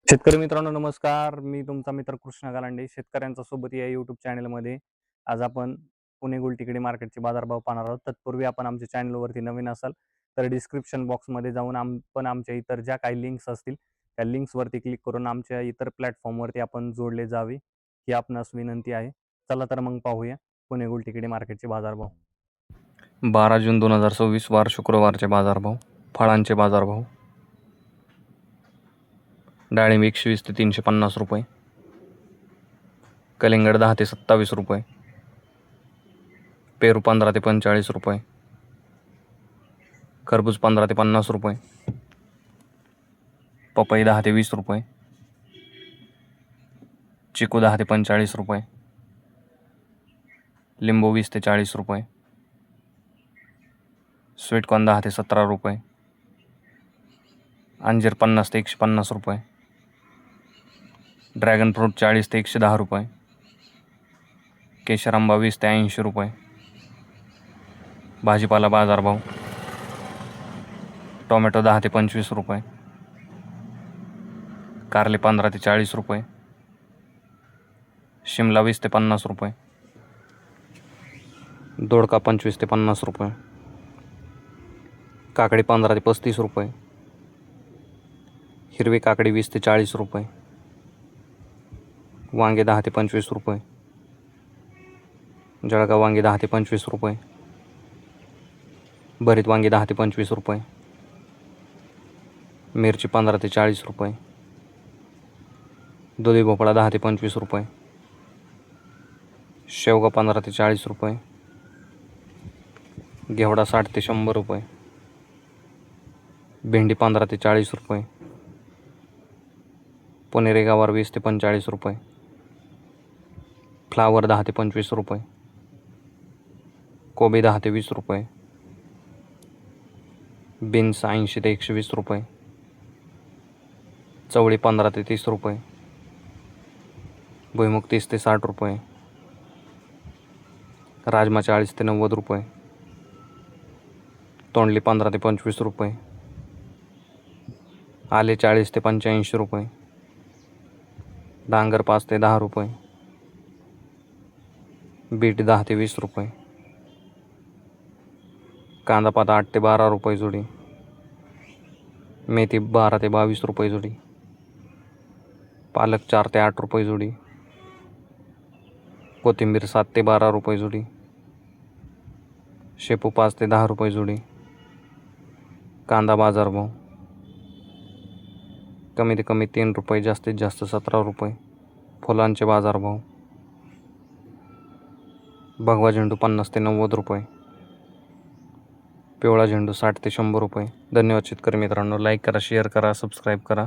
शेतकरी मित्रांनो नमस्कार. मी तुमचा मित्र कृष्णा गालांडे. शेतकऱ्यांचा सोबत या यूट्यूब चॅनलमध्ये आज आपण पुणे गुलटेकडी मार्केटचे बाजारभाव पाहणार आहोत. तत्पूर्वी आपण आमच्या चॅनलवरती नवीन असाल तर डिस्क्रिप्शन बॉक्समध्ये जाऊन आमच्या इतर ज्या काही लिंक्स असतील त्या लिंक्सवरती क्लिक करून आमच्या इतर प्लॅटफॉर्मवरती आपण जोडले जावे ही आपणास विनंती आहे. चला तर मग पाहूया पुणे गुलटेकडी मार्केटचे बाजारभाव. 12 जून 2026 वार शुक्रवारचे बाजारभाव. फळांचे बाजारभाव. डाळिंब 120 ते 350 रुपये. कलिंगड 10 ते 27 रुपये. पेरू 15 ते 45 रुपये. खरबूज 15 ते 50 रुपये. पपई 10 ते 20 रुपये. चिकू 10 ते 45 रुपये. लिंबू 20 ते 40 रुपये. स्वीटकॉर्न 10 ते 17 रुपये. अंजीर 50 ते 150 रुपये. ड्रॅगन फ्रूट 40 ते 110 रुपये. केशर आंबा 20 ते 80 रुपये. भाजीपाला बाजारभाव. टोमॅटो 10 ते 25 रुपये. कारले 15 ते 40 रुपये. शिमला 20 ते 50 रुपये. दोडका 25 ते 50 रुपये. काकडी 15 ते 35 रुपये. हिरवी काकडी 20 ते 40 रुपये. वांगे 10 ते 25 रुपये. जळगाव वांगे 10 ते 25 रुपये. भरीत वांगे 10 ते 25 रुपये. मिरची 15 ते 40 रुपये. दुधी भोपळा 10 ते 25 रुपये. शेवगा 15 ते 40 रुपये. घेवडा 60 ते 100 रुपये. भेंडी 15 ते 40 रुपये. पुणेरी गवार 20 ते 45 रुपये. फ्लावर 10 ते 25 रुपये. कोबी 10 ते 20 रुपये. बीन्स 80 ते 120 रुपये. चवळी 15 ते 30 रुपये. भुईमुग 30 ते 60 रुपये. राजमा 40 ते 90 रुपये. तोंडली 15 ते 25 रुपये. आले 40 ते 85 रुपये. डांगर 5 ते 10 रुपये. बीट 10 ते 20 रुपये. कांदा पात 8 ते 12 रुपये जुडी. मेथी 12 ते 22 रुपये जुडी. पालक 4 ते 8 रुपये जुडी. कोथिंबीर 7 ते 12 रुपये जुडी. शेपू 5 ते 10 रुपये जुडी. कांदा बाजारभाव. कमीत कमी 3 रुपये, जास्तीत जास्त 17 रुपये. फुलांचे बाजारभाव. भगवा झेंडू 50 ते 90 रुपये. पिवळा झेंडू 60 ते 100 रुपये. धन्यवाद शेतकरी मित्रांनो. लाईक करा, शेअर करा, सबस्क्राईब करा.